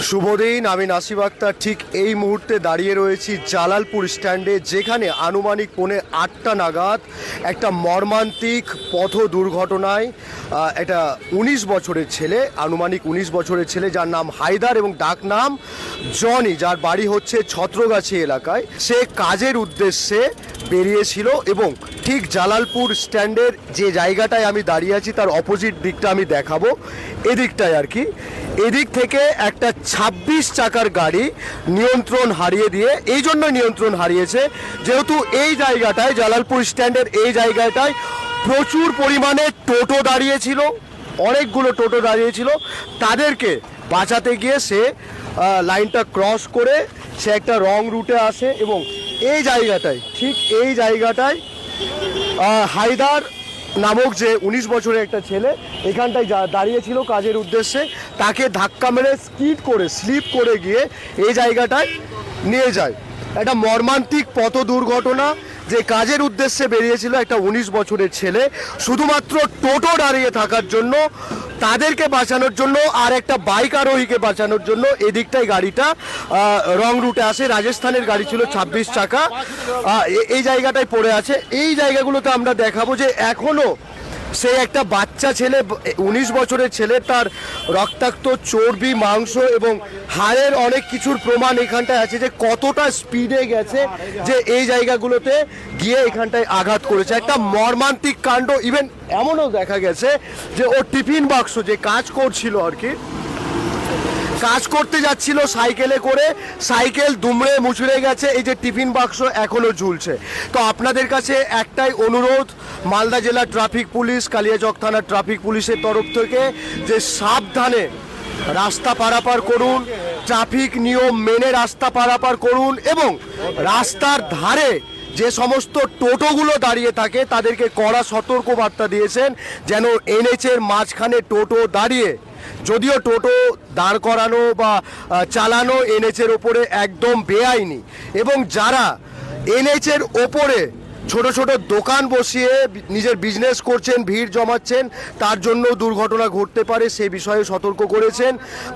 শুভদিন, আমি নাসিব আক্তার ঠিক এই মুহূর্তে দাঁড়িয়ে রয়েছি জালালপুর স্ট্যান্ডে, যেখানে আনুমানিক 8:45 নাগাদ একটা মর্মান্তিক পথ দুর্ঘটনায় একটা 19 বছরের ছেলে, আনুমানিক 19 বছরের ছেলে, যার নাম হায়দার এবং ডাক নাম জনি, যার বাড়ি হচ্ছে ছত্রগাছি এলাকায়, সে কাজের উদ্দেশ্যে বেরিয়েছিল এবং ঠিক জালালপুর স্ট্যান্ডের যে জায়গাটায় আমি দাঁড়িয়ে আছি তার অপোজিট দিকটা আমি দেখাবো, এদিকটায় আর কি। এদিক থেকে একটা 26 চাকার গাড়ি নিয়ন্ত্রণ হারিয়ে দিয়ে, এই জন্য নিয়ন্ত্রণ হারিয়েছে যেহেতু এই জায়গাটায়, জালালপুর স্ট্যান্ডের এই জায়গাটায় প্রচুর পরিমাণে টোটো দাঁড়িয়েছিল, অনেকগুলো টোটো দাঁড়িয়েছিল। তাদেরকে বাঁচাতে গিয়ে সে লাইনটা ক্রস করে সে একটা রং রুটে আসে এবং এই জায়গাটায়, ঠিক এই জায়গাটায় হায়দার নামক যে 19 বছরের একটা ছেলে এখানটায় দাঁড়িয়েছিল কাজের উদ্দেশ্যে, তাকে ধাক্কা মেরে স্লিপ করে গিয়ে এই জায়গাটায় নিয়ে যায়। একটা মর্মান্তিক পথ দুর্ঘটনা, যে কাজের উদ্দেশ্যে বেরিয়েছিল একটা 19 বছরের ছেলে, শুধুমাত্র টোটো দাঁড়িয়ে থাকার জন্য, তাদেরকে বাঁচানোর জন্য আর একটা বাইক আরোহীকে বাঁচানোর জন্য এদিকটায় গাড়িটা রং রুটে আসে। রাজস্থানের গাড়ি ছিল, 26 চাকা, এই জায়গাটায় পড়ে আছে। এই জায়গাগুলোতে আমরা দেখাবো যে এখনও সে একটা বাচ্চা ছেলে, 19 বছরের ছেলে, তার রক্তাক্ত চর্বি, মাংস এবং হাড়ের অনেক কিছুর প্রমাণ এখানটায় আছে যে কতটা স্পিডে গেছে, যে এই জায়গাগুলোতে গিয়ে এখানটায় আঘাত করেছে। একটা মর্মান্তিক কাণ্ড। ইভেন এমনও দেখা গেছে যে ও টিফিন বাক্স, যে কাজ করছিল আর কি, কাজ করতে যাচ্ছিল সাইকেলে করে, সাইকেল দুমড়ে মুচড়ে গেছে, এই যে টিফিন বাক্স এখনো ঝুলছে। তো আপনাদের কাছে একটাই অনুরোধ, মালদা জেলা ট্রাফিক পুলিশ, কালিয়াচক থানার ট্রাফিক পুলিশের তরফ থেকে, যে সাবধানে রাস্তা পারাপার করুন, ট্রাফিক নিয়ম মেনে রাস্তা পারাপার করুন এবং রাস্তার ধারে যে সমস্ত টোটোগুলো দাঁড়িয়ে থাকে তাদেরকে কড়া সতর্ক বার্তা দিয়েছেন যেন এনএচের মাঝখানে টোটো দাঁড়িয়ে, যদিও টোটো দাঁড় করানো বা চালানো এনএচের ওপরে একদম বেআইনি, এবং যারা এনএচের ওপরে ছোট ছোট দোকান বসিয়ে নিজের বিজনেস করছেন, ভিড় জমাচ্ছেন, তার জন্য দুর্ঘটনা ঘটতে পারে, সেই বিষয়ে সতর্ক করেছেন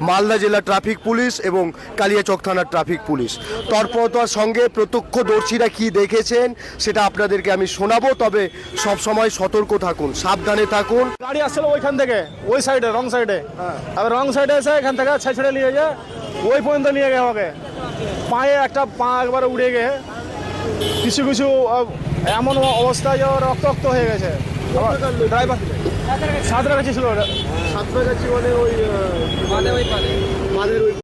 মালদা জেলা ট্রাফিক পুলিশ এবং কালিয়াচক থানার ট্রাফিক পুলিশ। তৎপরতার সঙ্গে প্রত্যক্ষদর্শীরা কি দেখেছেন সেটা আপনাদেরকে আমি শোনাবো, তবে সব সময় সতর্ক থাকুন, সাবধানে থাকুন। গাড়ি আসছিল ওইখান থেকে, ওই সাইডে, রং সাইডে, আবার রং সাইডে এসে এখান থেকে ছেড়ে নিয়ে যায়, ওই পর্যন্ত নিয়ে গিয়ে আমাকে পায়ে একটা পা একবারে উড়ে গিয়ে কিছু কিছু এমন অবস্থায় যে রক্তাক্ত হয়ে গেছে। ড্রাইভার সাঁতরাগাছি ছিল, সাঁতরাগাছি মানে ওই